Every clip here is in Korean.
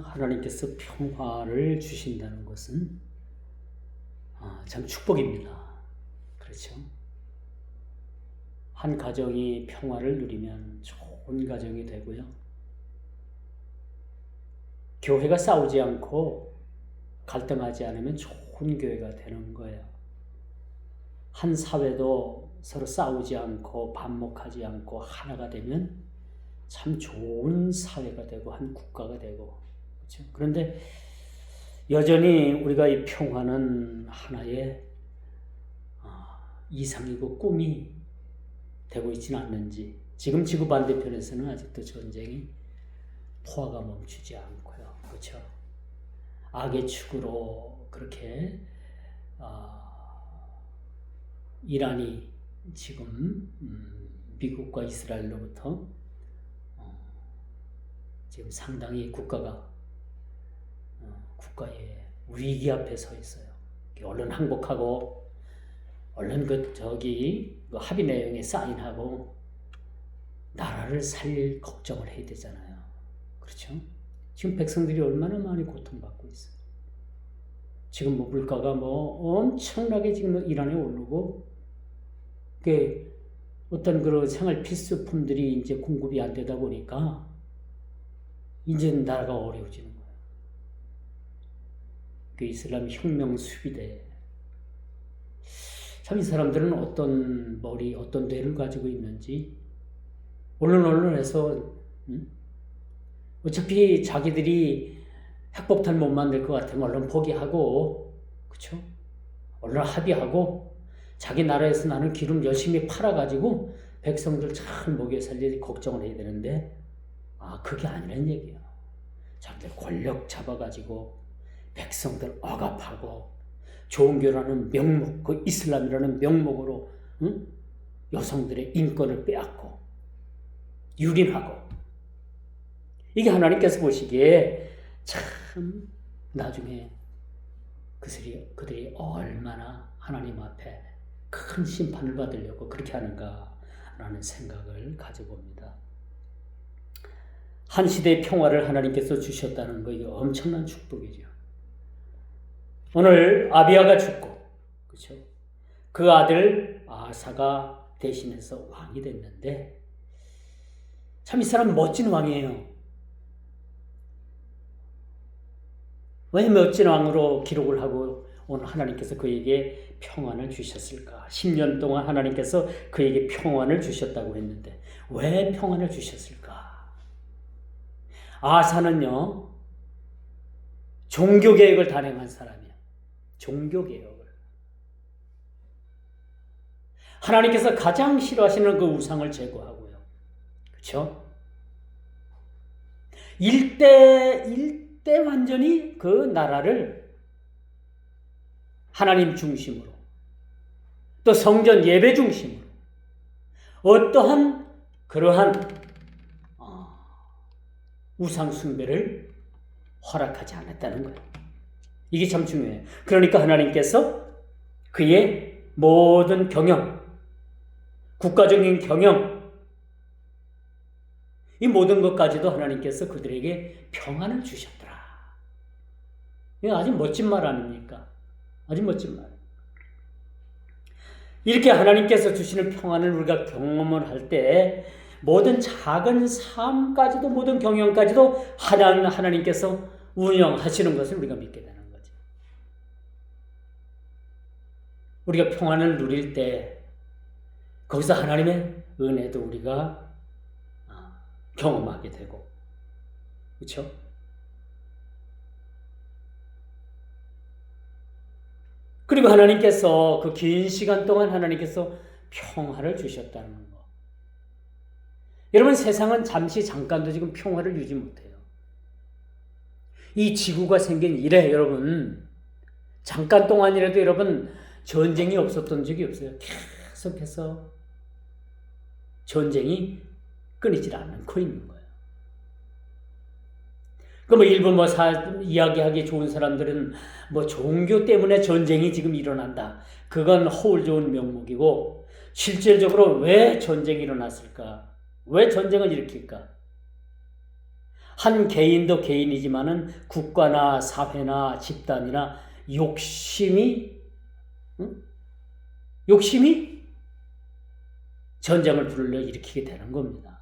하나님께서 평화를 주신다는 것은 참 축복입니다. 그렇죠? 한 가정이 평화를 누리면 좋은 가정이 되고요. 교회가 싸우지 않고 갈등하지 않으면 좋은 교회가 되는 거예요. 한 사회도 서로 싸우지 않고 반목하지 않고 하나가 되면 참 좋은 사회가 되고 한 국가가 되고, 그렇죠? 그런데 여전히 우리가 이 평화는 하나의 이상이고 꿈이 되고 있지는 않는지, 지금 지구 반대편에서는 아직도 전쟁이 포화가 멈추지 않고요. 그렇죠? 악의 축으로 그렇게 이란이 지금 미국과 이스라엘로부터 지금 상당히 국가가 국가의 위기 앞에 서 있어요. 얼른 항복하고 얼른 그 합의 내용에 사인하고 나라를 살릴 걱정을 해야 되잖아요. 그렇죠? 지금 백성들이 얼마나 많이 고통받고 있어요. 지금 물가가 엄청나게 지금 이란에 오르고, 어떤 그런 생활 필수품들이 이제 공급이 안 되다 보니까 이제 나라가 어려워지는 거예요. 이슬람 혁명 수비대. 참 이 사람들은 어떤 머리, 어떤 뇌를 가지고 있는지 언론에서 어차피 자기들이 핵폭탄 못 만들 것 같으면 얼른 포기하고, 그렇죠? 얼른 합의하고 자기 나라에서 나는 기름 열심히 팔아가지고 백성들 잘 먹여 살리지 걱정을 해야 되는데 그게 아니란 얘기야. 자기들 권력 잡아가지고 백성들 억압하고 종교라는 명목, 그 이슬람이라는 명목으로 여성들의 인권을 빼앗고 유린하고, 이게 하나님께서 보시기에 참 나중에 그들이 얼마나 하나님 앞에 큰 심판을 받으려고 그렇게 하는가라는 생각을 가져봅니다. 한 시대의 평화를 하나님께서 주셨다는 거, 이게 엄청난 축복이죠. 오늘 아비야가 죽고, 그렇죠? 그 아들 아사가 대신해서 왕이 됐는데, 참 이 사람 멋진 왕이에요. 왜 멋진 왕으로 기록을 하고 오늘 하나님께서 그에게 평안을 주셨을까? 10년 동안 하나님께서 그에게 평안을 주셨다고 했는데 왜 평안을 주셨을까? 아사는요, 종교개혁을 단행한 사람이에요. 종교개혁을. 하나님께서 가장 싫어하시는 그 우상을 제거하고요. 그렇죠? 일대 완전히 그 나라를 하나님 중심으로, 또 성전 예배 중심으로 어떠한 그러한 우상 숭배를 허락하지 않았다는 거예요. 이게 참 중요해요. 그러니까 하나님께서 그의 모든 경영, 국가적인 경영, 이 모든 것까지도 하나님께서 그들에게 평안을 주셨더라. 이거 아주 멋진 말 아닙니까? 아주 멋진 말. 이렇게 하나님께서 주시는 평안을 우리가 경험을 할 때 모든 작은 삶까지도, 모든 경영까지도 하나님께서 운영하시는 것을 우리가 믿게 되는 거죠. 우리가 평안을 누릴 때 거기서 하나님의 은혜도 우리가 경험하게 되고, 그렇죠? 그리고 하나님께서 그 긴 시간 동안 하나님께서 평화를 주셨다는 거. 여러분, 세상은 잠깐도 지금 평화를 유지 못해요. 이 지구가 생긴 이래 여러분, 잠깐 동안이라도 여러분 전쟁이 없었던 적이 없어요. 계속해서 전쟁이 끊이질 않고 있는 거예요. 일부 이야기하기 좋은 사람들은 종교 때문에 전쟁이 지금 일어난다. 그건 허울 좋은 명목이고, 실질적으로 왜 전쟁이 일어났을까? 왜 전쟁을 일으킬까? 한 개인도 개인이지만은 국가나 사회나 집단이나 욕심이 전쟁을 불러일으키게 되는 겁니다.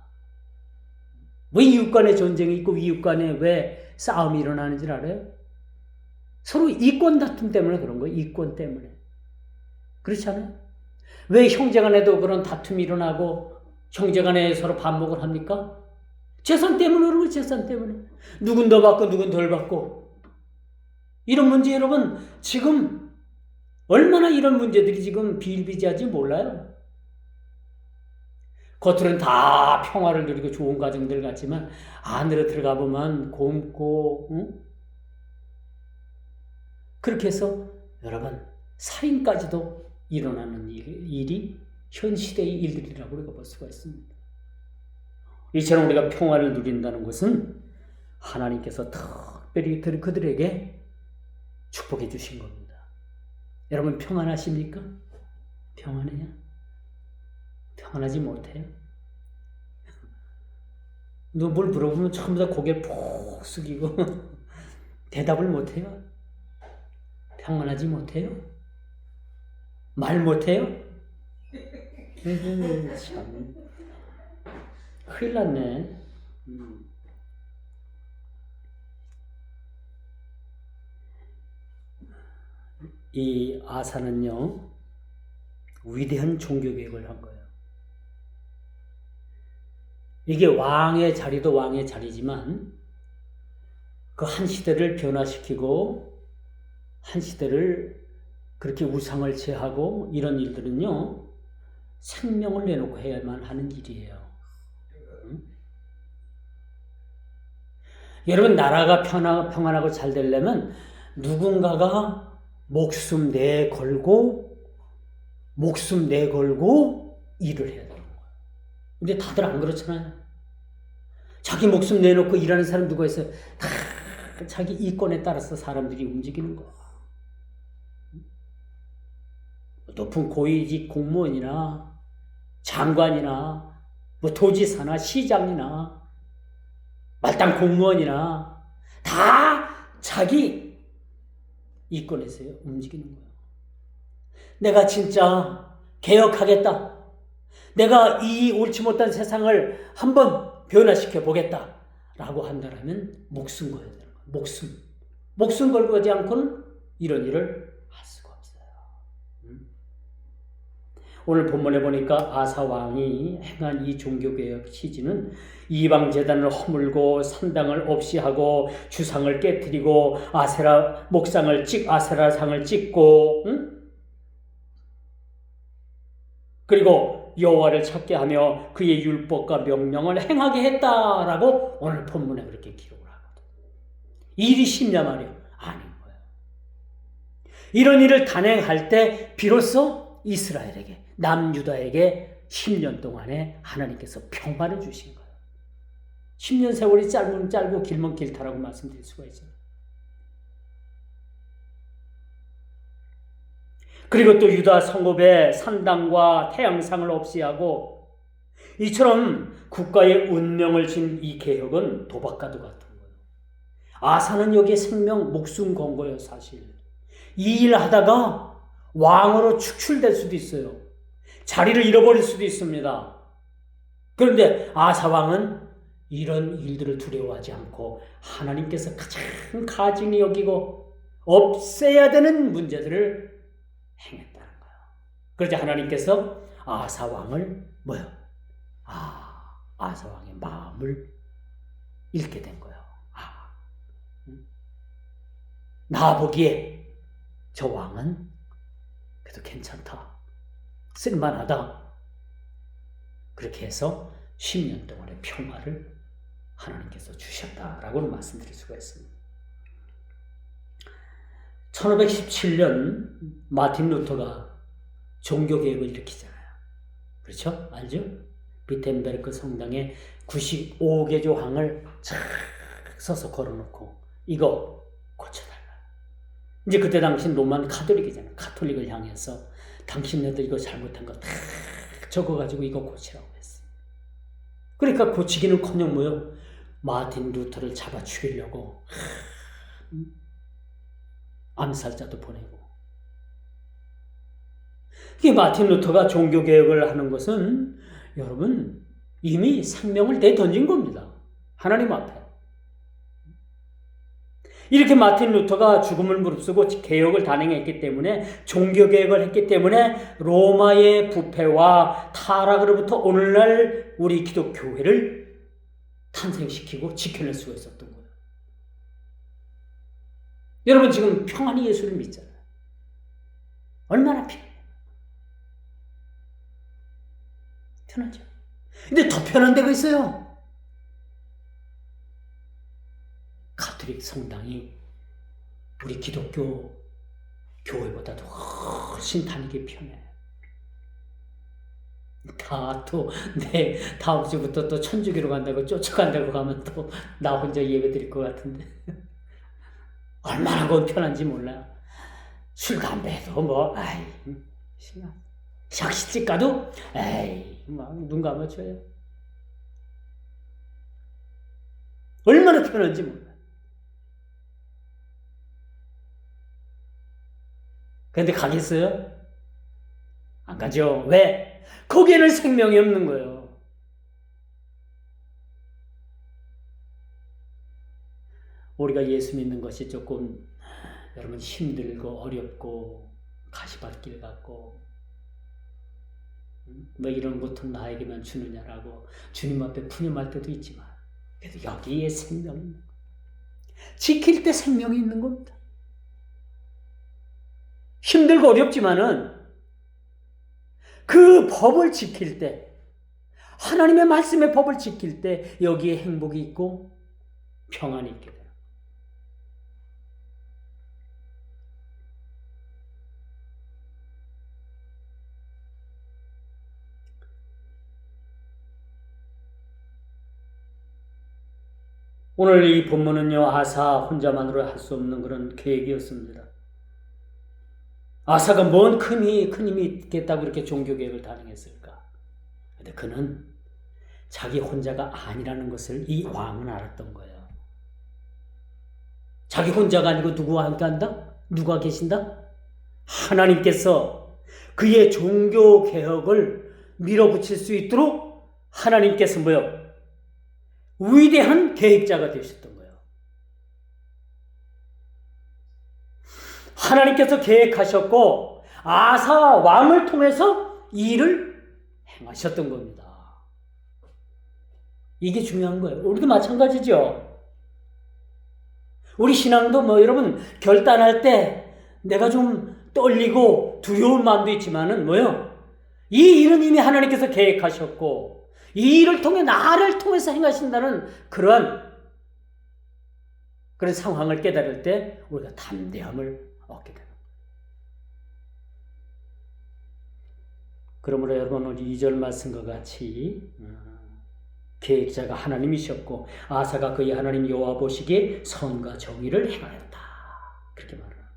왜 이웃 간에 전쟁이 있고 이웃 간에 왜 싸움이 일어나는 줄 알아요? 서로 이권 다툼 때문에 그런 거예요. 이권 때문에. 그렇지 않아요? 왜 형제 간에도 그런 다툼이 일어나고 형제 간에 서로 반목을 합니까? 재산 때문에 그러고 재산 때문에. 누군 더 받고 누군 덜 받고. 이런 문제 여러분 지금 얼마나 이런 문제들이 지금 비일비재한지 몰라요. 겉으로는 다 평화를 누리고 좋은 가정들 같지만 안으로 들어가 보면 곰고 그렇게 해서 여러분 살인까지도 일어나는 일이 현 시대의 일들이라고 우리가 볼 수가 있습니다. 이처럼 우리가 평화를 누린다는 것은 하나님께서 특별히 그들에게 축복해 주신 겁니다. 여러분 평안하십니까? 평안해요? 평안하지 못해요? 너 뭘 물어보면 전부 다 고개를 푹 숙이고 대답을 못해요? 평안하지 못해요? 말 못해요? 참 큰일 났네. 이 아사는요 위대한 종교개혁을 한 거예요. 이게 왕의 자리도 왕의 자리지만 그 한 시대를 변화시키고 한 시대를 그렇게 우상을 제하고 이런 일들은요 생명을 내놓고 해야만 하는 일이에요. 여러분 나라가 평안하고 잘 되려면 누군가가 목숨 내걸고 일을 해야 되는 거예요. 근데 다들 안 그렇잖아요. 자기 목숨 내놓고 일하는 사람 누가 있어요? 다 자기 이권에 따라서 사람들이 움직이는 거예요. 높은 고위직 공무원이나 장관이나 뭐 도지사나 시장이나 말단 공무원이나 다 자기 이권에서 움직이는 거예요. 내가 진짜 개혁하겠다. 내가 이 옳지 못한 세상을 한번 변화시켜 보겠다. 라고 한다면 목숨 걸어야 되는 거예요. 목숨 걸고 하지 않고는 이런 일을 할 수가 없어요. 오늘 본문에 보니까 아사 왕이 행한 이 종교개혁 시즌은 이방 제단을 허물고 산당을 없이 하고 주상을 깨뜨리고 아세라상을 찍고 그리고 여호와를 찾게 하며 그의 율법과 명령을 행하게 했다라고 오늘 본문에 그렇게 기록을 하거든요. 일이 쉽냐 말이에요? 아닌 거예요. 이런 일을 단행할 때 비로소 이스라엘에게 남유다에게 10년 동안에 하나님께서 평화를 주신 거예요. 10년 세월이 짧으면 짧고 길면 길다라고 말씀드릴 수가 있어요. 그리고 또 유다 성읍의 산당과 태양상을 없이 하고 이처럼 국가의 운명을 진 이 개혁은 도박과도 같은 거예요. 아사는 여기에 생명 목숨 건 거예요. 사실 이 일 하다가 왕으로 축출될 수도 있어요. 자리를 잃어버릴 수도 있습니다. 그런데 아사 왕은 이런 일들을 두려워하지 않고 하나님께서 가장 가증히 여기고 없애야 되는 문제들을 행했다는 거예요. 그러자 하나님께서 아사 왕을 아사 왕의 마음을 읽게 된 거예요. 나 보기에 저 왕은 그래도 괜찮다. 쓸만하다. 그렇게 해서 10년 동안의 평화를 하나님께서 주셨다라고는 말씀드릴 수가 있습니다. 1517년 마틴 루터가 종교개혁을 일으키잖아요. 그렇죠? 알죠? 비텐베르크 성당에 95개 조항을 쫙 써서 걸어놓고 이거 고쳐달라. 이제 그때 당시 로만 카톨릭이잖아요. 카톨릭을 향해서 당신네들 이거 잘못한 거 다 적어가지고 이거 고치라고 했어요. 그러니까 고치기는커녕 뭐요? 마틴 루터를 잡아 죽이려고 암살자도 보내고. 이 마틴 루터가 종교개혁을 하는 것은 여러분 이미 생명을 내던진 겁니다. 하나님 앞에. 이렇게 마틴 루터가 죽음을 무릅쓰고 개혁을 단행했기 때문에, 종교개혁을 했기 때문에 로마의 부패와 타락으로부터 오늘날 우리 기독교회를 탄생시키고 지켜낼 수가 있었던 거예요. 여러분 지금 평안히 예수를 믿잖아요. 얼마나 편해요. 편하죠. 근데 더 편한 데가 있어요. 가톨릭 성당이 우리 기독교 교회보다도 훨씬 다니기 편해. 다음 주부터 또 천주교로 간다고 쫓아간다고 가면 또 나 혼자 예배 드릴 것 같은데. 얼마나 그건 편한지 몰라요. 술, 담배도 뭐, 샥시집 가도, 막 눈 감아줘요. 얼마나 편한지 몰라요. 근데 가겠어요? 안 가죠. 왜? 거기에는 생명이 없는 거예요. 우리가 예수 믿는 것이 조금 여러분 힘들고 어렵고 가시밭길 같고 뭐 이런 고통 나에게만 주느냐라고 주님 앞에 푸념할 때도 있지만, 그래도 여기에 생명이 있는 거예요. 지킬 때 생명이 있는 겁니다. 힘들고 어렵지만은 그 법을 지킬 때, 하나님의 말씀의 법을 지킬 때 여기에 행복이 있고 평안이 있게 돼요. 오늘 이 본문은요, 아사 혼자만으로 할 수 없는 그런 계획이었습니다. 아사가 뭔 큰 힘이 있겠다고 이렇게 종교개혁을 단행했을까? 근데 그는 자기 혼자가 아니라는 것을 이 왕은 알았던 거예요. 자기 혼자가 아니고 누구와 함께 한다? 누가 계신다? 하나님께서 그의 종교개혁을 밀어붙일 수 있도록 하나님께서 위대한 계획자가 되셨던 거예요. 하나님께서 계획하셨고 아사 왕을 통해서 이 일을 행하셨던 겁니다. 이게 중요한 거예요. 우리도 마찬가지죠. 우리 신앙도 여러분 결단할 때 내가 좀 떨리고 두려운 마음도 있지만은 이 일은 이미 하나님께서 계획하셨고 이 일을 통해 나를 통해서 행하신다는 그런 상황을 깨달을 때 우리가 담대함을 얻게 됩니다. 그러므로 여러분 오늘 2절 말씀과 같이 계획자가 하나님이셨고 아사가 그의 하나님 여호와 보시기에 선과 정의를 행하였다. 그렇게 말합니다.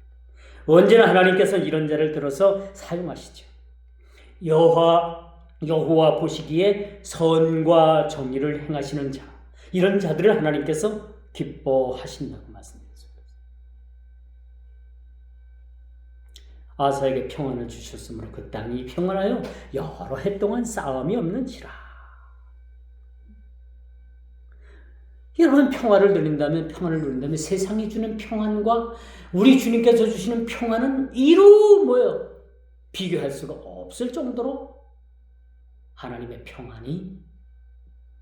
언제나 하나님께서는 이런 자를 들어서 사용하시죠. 여호와 보시기에 선과 정의를 행하시는 자, 이런 자들을 하나님께서 기뻐하신다고 말씀드렸습니다. 아사에게 평안을 주셨으므로 그 땅이 평안하여 여러 해 동안 싸움이 없는지라. 여러분 평안을 누린다면 세상이 주는 평안과 우리 주님께서 주시는 평안은 비교할 수가 없을 정도로 하나님의 평안이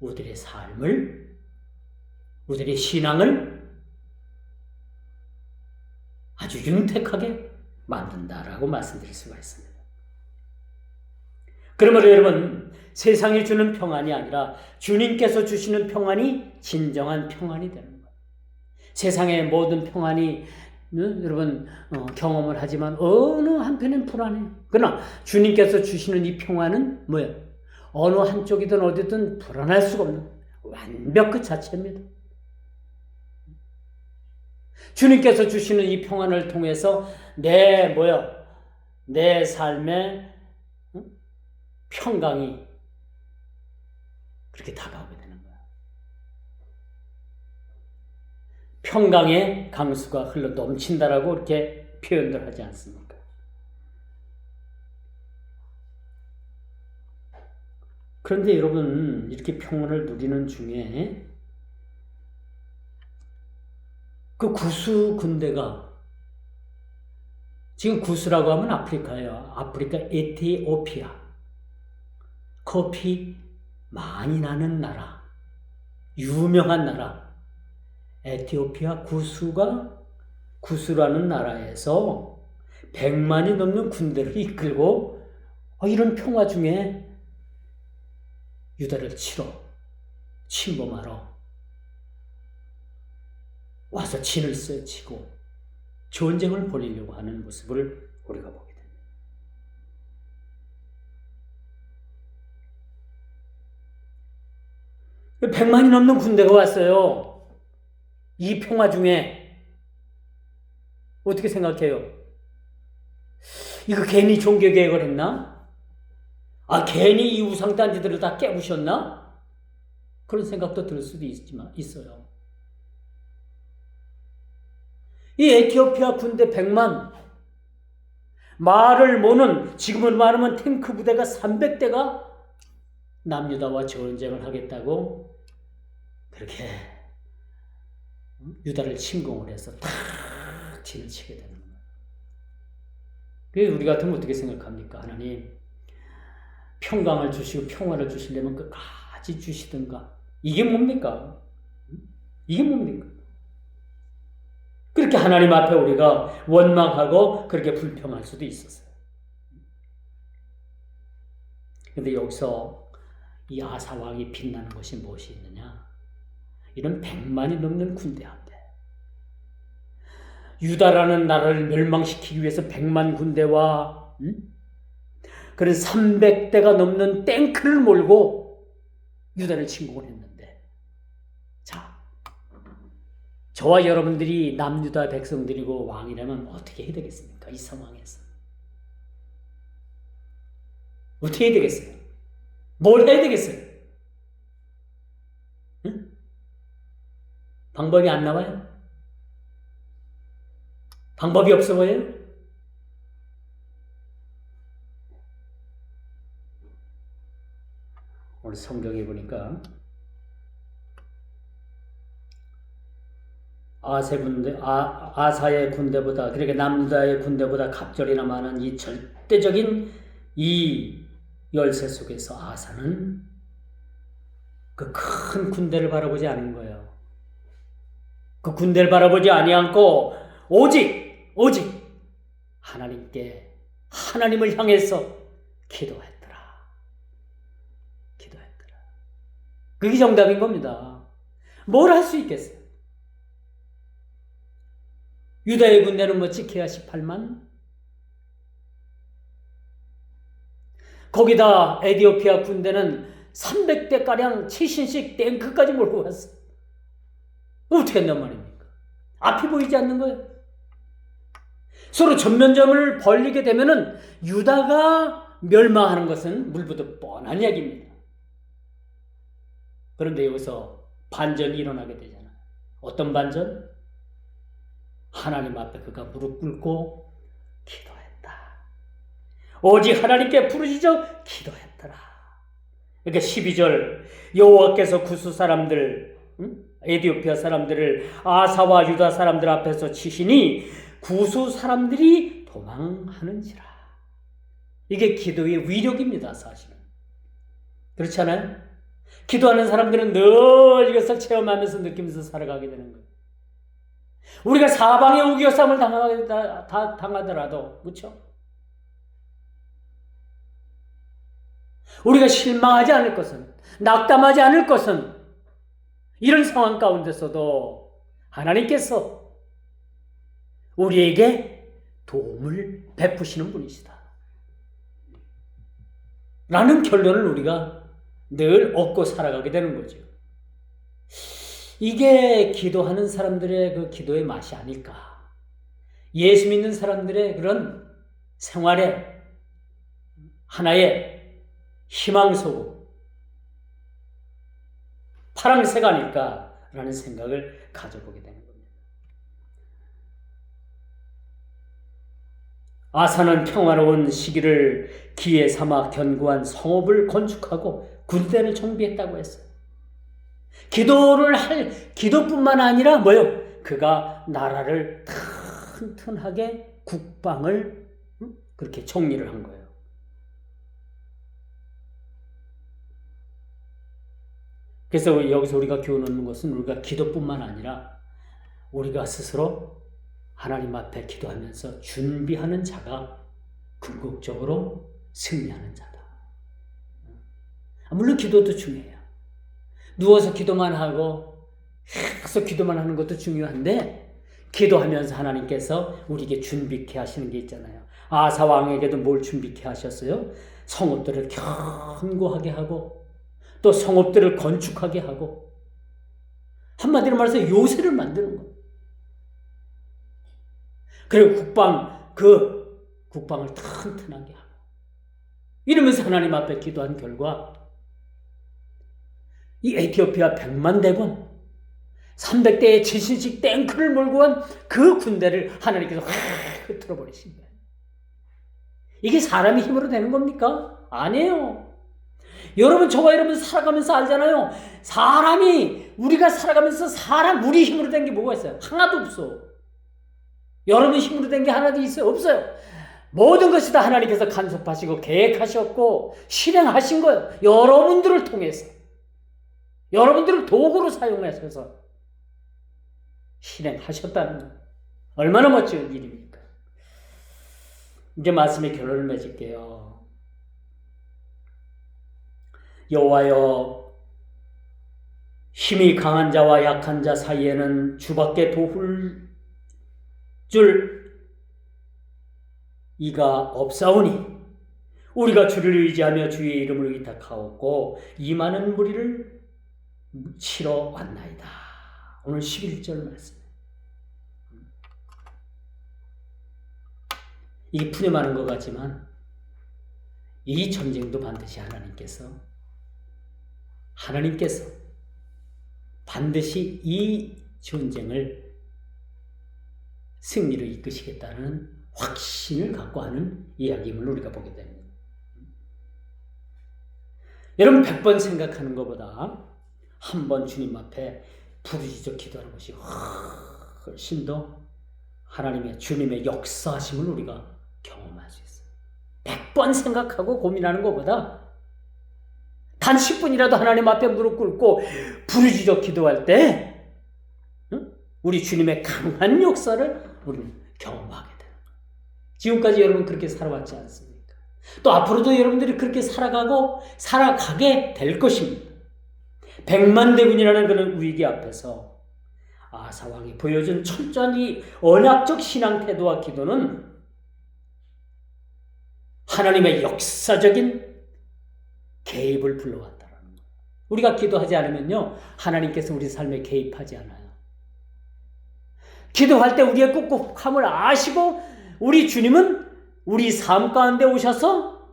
우리들의 삶을, 우리들의 신앙을 아주 윤택하게 만든다라고 말씀드릴 수가 있습니다. 그러므로 여러분 세상이 주는 평안이 아니라 주님께서 주시는 평안이 진정한 평안이 되는 거예요. 세상의 모든 평안이 여러분 경험을 하지만 어느 한편은 불안해요. 그러나 주님께서 주시는 이 평안은 어느 한쪽이든 어디든 불안할 수가 없는 완벽 그 자체입니다. 주님께서 주시는 이 평안을 통해서 내 삶의 평강이 그렇게 다가오게 되는 거야. 평강의 강수가 흘러 넘친다라고 이렇게 표현들 하지 않습니까? 그런데 여러분, 이렇게 평온을 누리는 중에 그 구수 군대가, 지금 구수라고 하면 아프리카예요. 아프리카 에티오피아. 커피 많이 나는 나라, 유명한 나라, 에티오피아 구수라는 나라에서 100만이 넘는 군대를 이끌고 이런 평화 중에 유다를 침범하러 와서 진을 쏘치고 전쟁을 벌이려고 하는 모습을 우리가 보게 됩니다. 백만이 넘는 군대가 왔어요. 이 평화 중에. 어떻게 생각해요? 이거 괜히 종교개혁을 했나? 괜히 이 우상단지들을 다 깨부셨나? 그런 생각도 들 수도 있어요. 이 에티오피아 군대 100만, 말을 모는, 지금은 말하면 탱크 부대가 300대가 남유다와 전쟁을 하겠다고 그렇게 유다를 침공을 해서 탁 진을 치게 되는 거예요. 그래서 우리 같으면 어떻게 생각합니까? 하나님, 평강을 주시고 평화를 주시려면 끝까지 주시든가. 이게 뭡니까? 이게 뭡니까? 그렇게 하나님 앞에 우리가 원망하고 그렇게 불평할 수도 있었어요. 그런데 여기서 이 아사 왕이 빛나는 것이 무엇이 있느냐? 이런 100만이 넘는 군대 앞에 유다라는 나라를 멸망시키기 위해서 100만 군대와 그런 300대가 넘는 탱크를 몰고 유다를 침공을 했는데, 자, 저와 여러분들이 남유다 백성들이고 왕이라면 어떻게 해야 되겠습니까? 이 상황에서 어떻게 해야 되겠어요? 뭘 해야 되겠어요? 응? 방법이 안 나와요? 방법이 없어 보여요? 오늘 성경에 보니까 아사의 군대보다, 그러니까 남유다의 군대보다 갑절이나 많은 이 절대적인 이 열세 속에서 아사는 그 큰 군대를 바라보지 않은 거예요. 그 군대를 바라보지 아니하고 오직 하나님을 향해서 기도했더라. 그게 정답인 겁니다. 뭘 할 수 있겠어요? 유다의 군대는 찍혀야 18만? 거기다 에티오피아 군대는 300대가량 최신식 탱크까지 몰고 왔어. 어떻게 한단 말입니까? 앞이 보이지 않는 거예요. 서로 전면전을 벌이게 되면은 유다가 멸망하는 것은 물부터 뻔한 이야기입니다. 그런데 여기서 반전이 일어나게 되잖아요. 어떤 반전? 하나님 앞에 그가 무릎 꿇고 기도했다. 오직 하나님께 부르짖어 기도했더라. 그러니까 12절, 여호와께서 구수 사람들, 에티오피아 사람들을 아사와 유다 사람들 앞에서 치시니 구수 사람들이 도망하는지라. 이게 기도의 위력입니다, 사실은. 그렇지 않아요? 기도하는 사람들은 늘 이것을 체험하면서 느끼면서 살아가게 되는 거예요. 우리가 사방의 우겨쌈을 당하더라도, 그렇죠? 우리가 실망하지 않을 것은, 낙담하지 않을 것은, 이런 상황 가운데서도 하나님께서 우리에게 도움을 베푸시는 분이시다 라는 결론을 우리가 늘 얻고 살아가게 되는 거죠. 이게 기도하는 사람들의 그 기도의 맛이 아닐까. 예수 믿는 사람들의 그런 생활의 하나의 희망소고 파랑새가 아닐까라는 생각을 가져보게 되는 겁니다. 아사는 평화로운 시기를 기회 삼아 견고한 성읍을 건축하고 군대를 정비했다고 했어요. 기도뿐만 아니라 뭐요? 그가 나라를 튼튼하게 국방을 그렇게 정리를 한 거예요. 그래서 여기서 우리가 교훈하는 것은 우리가 기도뿐만 아니라 우리가 스스로 하나님 앞에 기도하면서 준비하는 자가 궁극적으로 승리하는 자다. 물론 기도도 중요해요. 누워서 기도만 하고 계속 기도만 하는 것도 중요한데 기도하면서 하나님께서 우리에게 준비케 하시는 게 있잖아요. 아사 왕에게도 뭘 준비케 하셨어요? 성읍들을 견고하게 하고 또 성읍들을 건축하게 하고 한마디로 말해서 요새를 만드는 거예요. 그리고 국방을 튼튼하게 하고 이러면서 하나님 앞에 기도한 결과 이 에티오피아 100만 대군 300대의 최신식 탱크를 몰고 온 그 군대를 하나님께서 확 흩어져 버리신 거예요. 이게 사람의 힘으로 되는 겁니까? 아니에요. 여러분, 저와 여러분 살아가면서 알잖아요. 우리가 살아가면서 우리 힘으로 된 게 뭐가 있어요? 하나도 없어. 여러분 힘으로 된 게 하나도 있어요? 없어요. 모든 것이 다 하나님께서 간섭하시고 계획하셨고 실행하신 거예요. 여러분들을 통해서. 여러분들을 도구로 사용하셔서 실행하셨다는 거예요. 얼마나 멋진 일입니까? 이제 말씀의 결론을 맺을게요. 여호와여, 힘이 강한 자와 약한 자 사이에는 주밖에 도울 줄 이가 없사오니 우리가 주를 의지하며 주의 이름을 의탁하옵고 이 많은 무리를 치러 왔나이다. 오늘 11절 말씀. 이게 푸념하는 것 같지만 이 전쟁도 반드시 하나님께서 반드시 이 전쟁을 승리를 이끄시겠다는 확신을 갖고 하는 이야기임을 우리가 보게 됩니다. 여러분 100번 생각하는 것보다 한 번 주님 앞에 부르짖어 기도하는 것이 훨씬 더 주님의 역사하심을 우리가 경험할 수 있어요. 100번 생각하고 고민하는 것보다 단 10분이라도 하나님 앞에 무릎 꿇고 부르짖어 기도할 때 우리 주님의 강한 역사를 우리는 경험하게 되는 거예요. 지금까지 여러분 그렇게 살아왔지 않습니까? 또 앞으로도 여러분들이 그렇게 살아가게 될 것입니다. 100만 대군이라는 그런 위기 앞에서 아사 왕이 보여준 철저히 언약적 신앙 태도와 기도는 하나님의 역사적인 개입을 불러왔다라는 거예요. 우리가 기도하지 않으면요, 하나님께서 우리 삶에 개입하지 않아요. 기도할 때 우리의 꾹꾹함을 아시고 우리 주님은 우리 삶 가운데 오셔서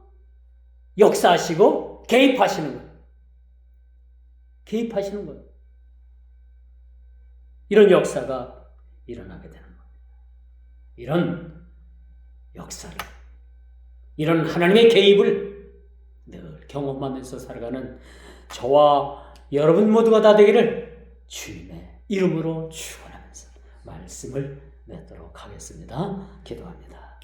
역사하시고 개입하시는 거예요. 이런 역사가 일어나게 되는 거예요. 이런 역사를, 이런 하나님의 개입을 늘 경험하면서 살아가는 저와 여러분 모두가 다 되기를 주님의 이름으로 축원하면서 말씀을 맺도록 하겠습니다. 기도합니다.